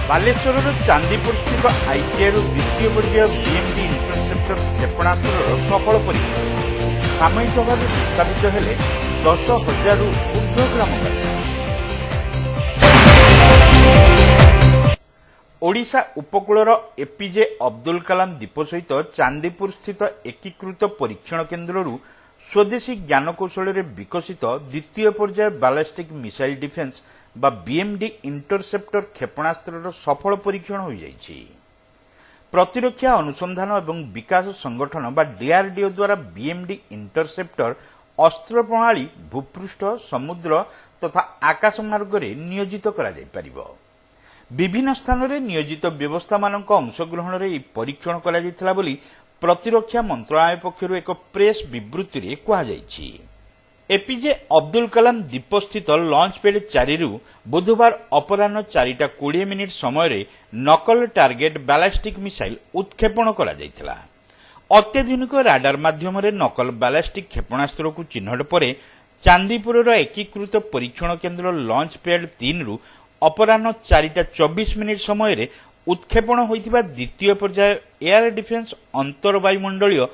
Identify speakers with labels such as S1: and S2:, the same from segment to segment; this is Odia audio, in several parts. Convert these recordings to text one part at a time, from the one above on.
S1: ବାଲେଶ୍ୱରର ଚାନ୍ଦିପୁର ସ୍ଥିତ ଆଇଟିଆଇର ଦ୍ୱିତୀୟ ପର୍ଯ୍ୟାୟ ବିଏମ୍ଡି ଇଣ୍ଟରସେପ୍ଟର କ୍ଷେପଣାସ୍ତ୍ରର ସଫଳ ପରୀକ୍ଷଣ ସାମୟିକ ଭାବେ ବିସ୍ତାରିତ ହେଲେ 10,000ରୁ ଊର୍ଦ୍ଧ୍ୱ ଗ୍ରାମବାସୀ। ଓଡ଼ିଶା ଉପକୂଳର ଏପିଜେ ଅବଦୁଲ କଲାମ ଦ୍ୱୀପ ସହିତ ଚାନ୍ଦିପୁର ସ୍ଥିତ ଏକୀକୃତ ପରୀକ୍ଷଣ କେନ୍ଦ୍ରରୁ ସ୍ୱଦେଶୀ ଜ୍ଞାନକୌଶଳରେ ବିକଶିତ ଦ୍ୱିତୀୟ ପର୍ଯ୍ୟାୟ ବାଲାଷ୍ଟିକ୍ ମିସାଇଲ୍ ଡିଫେନ୍ସ ବା ବିଏମ୍ଡି ଇଣ୍ଟରସେପ୍ଟର କ୍ଷେପଣାସ୍ତ୍ରର ସଫଳ ପରୀକ୍ଷଣ ହୋଇଯାଇଛି। ପ୍ରତିରକ୍ଷା ଅନୁସନ୍ଧାନ ଏବଂ ବିକାଶ ସଂଗଠନ ବା ଡିଆର୍ଡିଓ ଦ୍ୱାରା ବିଏମ୍ଡି ଇଣ୍ଟରସେପ୍ଟର ଅସ୍ତ୍ର ପ୍ରଣାଳୀ ଭୂପୃଷ୍ଠ ସମୁଦ୍ର ତଥା ଆକାଶ ମାର୍ଗରେ ନିୟୋଜିତ କରାଯାଇପାରିବ। ବିଭିନ୍ନ ସ୍ଥାନରେ ନିୟୋଜିତ ବ୍ୟବସ୍ଥାମାନଙ୍କ ଅଂଶଗ୍ରହଣରେ ଏହି ପରୀକ୍ଷଣ କରାଯାଇଥିଲା ବୋଲି ପ୍ରତିରକ୍ଷା ମନ୍ତ୍ରଣାଳୟ ପକ୍ଷରୁ ଏକ ପ୍ରେସ୍ ବିବୃତ୍ତିରେ କୁହାଯାଇଛି। ଏପିଜେ ଅବଦୁଲ କଲାମ ଦ୍ୱୀପସ୍ଥିତ ଲଞ୍ଚ ପ୍ୟାଡ୍ 4ରୁ ବୁଧବାର ଅପରାହ୍ନ 4:20 ସମୟରେ ନକଲ ଟାର୍ଗେଟ୍ ବାଲାଷ୍ଟିକ୍ ମିସାଇଲ୍ ଉତ୍କ୍ଷେପଣ କରାଯାଇଥିଲା। ଅତ୍ୟାଧୁନିକ ରାଡାର ମାଧ୍ୟମରେ ନକଲ ବାଲାଷ୍ଟିକ୍ କ୍ଷେପଣାସ୍ତ୍ରକୁ ଚିହ୍ନଟ ପରେ ଚାନ୍ଦିପୁରର ଏକୀକୃତ ପରୀକ୍ଷଣ କେନ୍ଦ୍ର ଲଞ୍ଚ ପ୍ୟାଡ୍ 3ରୁ ଅପରାହ୍ନ 4:24 ସମୟରେ ଉତ୍କ୍ଷେପଣ ହୋଇଥିବା ଦ୍ୱିତୀୟ ପର୍ଯ୍ୟାୟ ଏୟାର ଡିଫେନ୍ସ ଅନ୍ତର୍ବାୟୁମଣ୍ଡଳୀୟ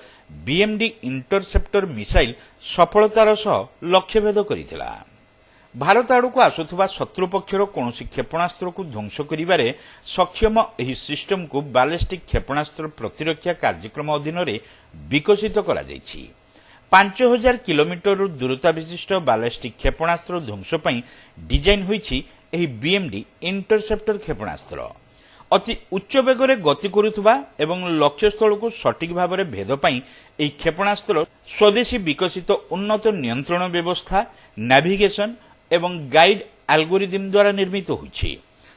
S1: ବିଏମ୍ଡି ଇଣ୍ଟରସେପ୍ଟର ମିସାଇଲ୍ ସଫଳତାର ସହ ଲକ୍ଷ୍ୟଭେଦ କରିଥିଲା। ଭାରତ ଆଡ଼କୁ ଆସୁଥିବା ଶତ୍ରୁ ପକ୍ଷର କୌଣସି କ୍ଷେପଣାସ୍ତ୍ରକୁ ଧ୍ୱଂସ କରିବାରେ ସକ୍ଷମ ଏହି ସିଷ୍ଟମକୁ ବାଲିଷ୍ଟିକ୍ କ୍ଷେପଣାସ୍ତ୍ର ପ୍ରତିରକ୍ଷା କାର୍ଯ୍ୟକ୍ରମ ଅଧୀନରେ ବିକଶିତ କରାଯାଇଛି। 5,000 କିଲୋମିଟରରୁ ଦୂରତା ବିଶିଷ୍ଟ ବାଲିଷ୍ଟିକ୍ କ୍ଷେପଣାସ୍ତ୍ର ଧ୍ୱଂସ ପାଇଁ ଡିଜାଇନ୍ ହୋଇଛି ଏହି ବିଏମ୍ଡି ଇଣ୍ଟରସେପ୍ଟର କ୍ଷେପଣାସ୍ତ୍ର। ଅତି ଉଚ୍ଚ ବେଗରେ ଗତି କରୁଥିବା ଏବଂ ଲକ୍ଷ୍ୟସ୍ଥଳକୁ ସଠିକ୍ ଭାବରେ ଭେଦ ପାଇଁ ଏହି କ୍ଷେପଣାସ୍ତ୍ର ସ୍ୱଦେଶୀ ବିକଶିତ ଉନ୍ନତ ନିୟନ୍ତ୍ରଣ ବ୍ୟବସ୍ଥା ନାଭିଗେସନ୍ ଏବଂ ଗାଇଡ୍ ଆଲଗୋରିଦିମ୍ ଦ୍ୱାରା ନିର୍ମିତ ହୋଇଛି।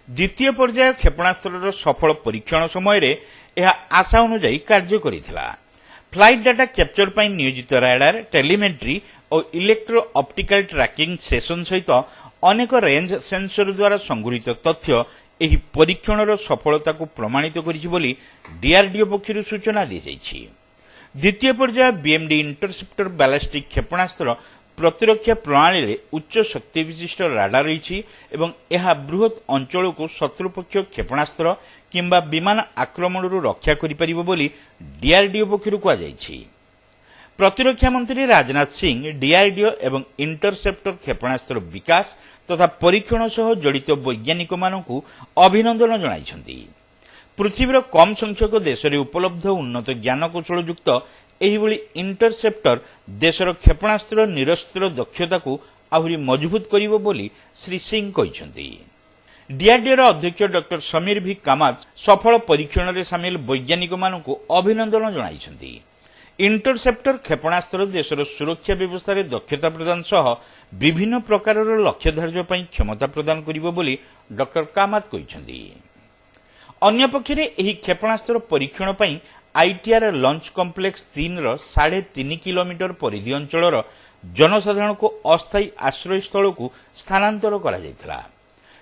S1: ଦ୍ୱିତୀୟ ପର୍ଯ୍ୟାୟ କ୍ଷେପଣାସ୍ତ୍ରର ସଫଳ ପରୀକ୍ଷଣ ସମୟରେ ଏହା ଆଶା ଅନୁଯାୟୀ କାର୍ଯ୍ୟ କରିଥିଲା। ଫ୍ଲାଇଟ୍ ଡାଟା କ୍ୟାପଚର ପାଇଁ ନିୟୋଜିତ ରାଡାର ଟେଲିମେଟ୍ରି ଓ ଇଲେକ୍ଟ୍ରୋ ଅପ୍ଟିକାଲ ଟ୍ରାକିଂ ସେସନ୍ ସହିତ ଅନେକ ରେଞ୍ଜ ସେନ୍ସର ଦ୍ୱାରା ସଂଗୃହୀତ ତଥ୍ୟ ଏହି ପରୀକ୍ଷଣର ସଫଳତାକୁ ପ୍ରମାଣିତ କରିଛି ବୋଲି ଡିଆର୍ଡିଓ ପକ୍ଷରୁ ସୂଚନା ଦିଆଯାଇଛି। ଦ୍ୱିତୀୟ ପର୍ଯ୍ୟାୟ ବିଏମ୍ଡି ଇଣ୍ଟରସେପ୍ଟର ବାଲାଷ୍ଟିକ୍ କ୍ଷେପଣାସ୍ତ୍ର ପ୍ରତିରକ୍ଷା ପ୍ରଣାଳୀରେ ଉଚ୍ଚ ଶକ୍ତି ବିଶିଷ୍ଟ ରାଡାର ରହିଛି ଏବଂ ଏହା ବୃହତ୍ ଅଞ୍ଚଳକୁ ଶତ୍ରୁପକ୍ଷ କ୍ଷେପଣାସ୍ତ୍ର କିମ୍ବା ବିମାନ ଆକ୍ରମଣରୁ ରକ୍ଷା କରିପାରିବ ବୋଲି ଡିଆର୍ଡିଓ ପକ୍ଷରୁ କୁହାଯାଇଛି। ପ୍ରତିରକ୍ଷା ମନ୍ତ୍ରୀ ରାଜନାଥ ସିଂ ଡିଆର୍ଡିଓ ଏବଂ ଇଣ୍ଟରସେପ୍ଟର କ୍ଷେପଣାସ୍ତ୍ର ବିକାଶ ତଥା ପରୀକ୍ଷଣ ସହ ଜଡ଼ିତ ବୈଜ୍ଞାନିକମାନଙ୍କୁ ଅଭିନନ୍ଦନ ଜଣାଇଛନ୍ତି। ପୃଥିବୀର କମ୍ ସଂଖ୍ୟକ ଦେଶରେ ଉପଲବ୍ଧ ଉନ୍ନତ ଜ୍ଞାନକୌଶଳଯୁକ୍ତ ଏହିଭଳି ଇଣ୍ଟରସେପ୍ଟର ଦେଶର କ୍ଷେପଣାସ୍ତ୍ର ନିରସ୍ତ୍ର ଦକ୍ଷତାକୁ ଆହୁରି ମଜବୁତ କରିବ ବୋଲି ଶ୍ରୀ ସିଂ କହିଛନ୍ତି। ଡିଆର୍ଡିଓର ଅଧ୍ୟକ୍ଷ ଡକ୍ଟର ସମୀର ଭି କାମାତ ସଫଳ ପରୀକ୍ଷଣରେ ସାମିଲ ବୈଜ୍ଞାନିକମାନଙ୍କୁ ଅଭିନନ୍ଦନ ଜଣାଇଛନ୍ତି। ଇଣ୍ଟରସେପ୍ଟର କ୍ଷେପଣାସ୍ତ୍ର ଦେଶର ସୁରକ୍ଷା ବ୍ୟବସ୍ଥାରେ ଦକ୍ଷତା ପ୍ରଦାନ ସହ ବିଭିନ୍ନ ପ୍ରକାରର ଲକ୍ଷ୍ୟ ଧାର୍ଯ୍ୟ ପାଇଁ କ୍ଷମତା ପ୍ରଦାନ କରିବ ବୋଲି ଡକ୍ଟର କାମାତ କହିଛନ୍ତି। ଅନ୍ୟପକ୍ଷରେ ଏହି କ୍ଷେପଣାସ୍ତ୍ର ପରୀକ୍ଷଣ ପାଇଁ ଆଇଟିଆର୍ ଲଞ୍ଚ କମ୍ପ୍ଲେକ୍ସ 3ର 3.5 କିଲୋମିଟର ପରିଧି ଅଞ୍ଚଳର ଜନସାଧାରଣଙ୍କୁ ଅସ୍ଥାୟୀ ଆଶ୍ରୟସ୍ଥଳକୁ ସ୍ଥାନାନ୍ତର କରାଯାଇଥିଲା।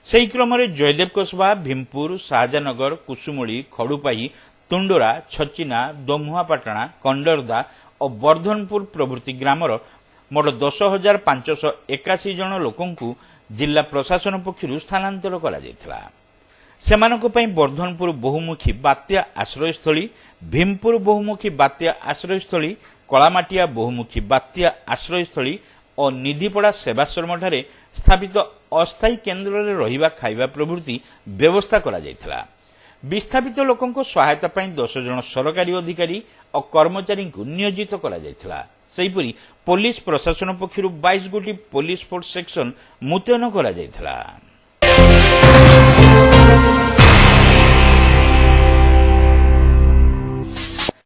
S1: ସେହି କ୍ରମରେ ଜୟଦେବ କସବା ଭୀମପୁର ଶାହାଜାନଗର କୁସୁମୁଳି ଖଡୁପାହି ତୁଣ୍ଡୁରା ଛଚିନା ଦୋମୁହାପାଟଣା କଣ୍ଡରଦା ଓ ବର୍ଦ୍ଧନପୁର ପ୍ରଭୃତି ଗ୍ରାମର ମୋଟ 10,581 ଜଣ ଲୋକଙ୍କୁ ଜିଲ୍ଲା ପ୍ରଶାସନ ପକ୍ଷରୁ ସ୍ଥାନାନ୍ତର କରାଯାଇଥିଲା। ସେମାନଙ୍କ ପାଇଁ ବର୍ଦ୍ଧନପୁର ବହୁମୁଖୀ ବାତ୍ୟା ଆଶ୍ରୟସ୍ଥଳୀ ଭୀମପୁର ବହୁମୁଖୀ ବାତ୍ୟା ଆଶ୍ରୟସ୍ଥଳୀ କଳାମାଟିଆ ବହୁମୁଖୀ ବାତ୍ୟା ଆଶ୍ରୟସ୍ଥଳୀ ଓ ନିଧିପଡ଼ା ସେବାଶ୍ରମଠାରେ ସ୍ଥାପିତ ଅସ୍ଥାୟୀ କେନ୍ଦ୍ରରେ ରହିବା ଖାଇବା ପ୍ରଭୃତି ବ୍ୟବସ୍ଥା କରାଯାଇଥିଲା। ବିସ୍ଥାପିତ ଲୋକଙ୍କ ସହାୟତା ପାଇଁ 10 ଜଣ ସରକାରୀ ଅଧିକାରୀ ଓ କର୍ମଚାରୀଙ୍କୁ ନିୟୋଜିତ କରାଯାଇଥିଲା। ସେହିପରି ପୋଲିସ ପ୍ରଶାସନ ପକ୍ଷରୁ 22 ଗୋଟି ପୋଲିସ ଫୋର୍ସ ସେକ୍ସନ ମୁତୟନ କରାଯାଇଥିଲା।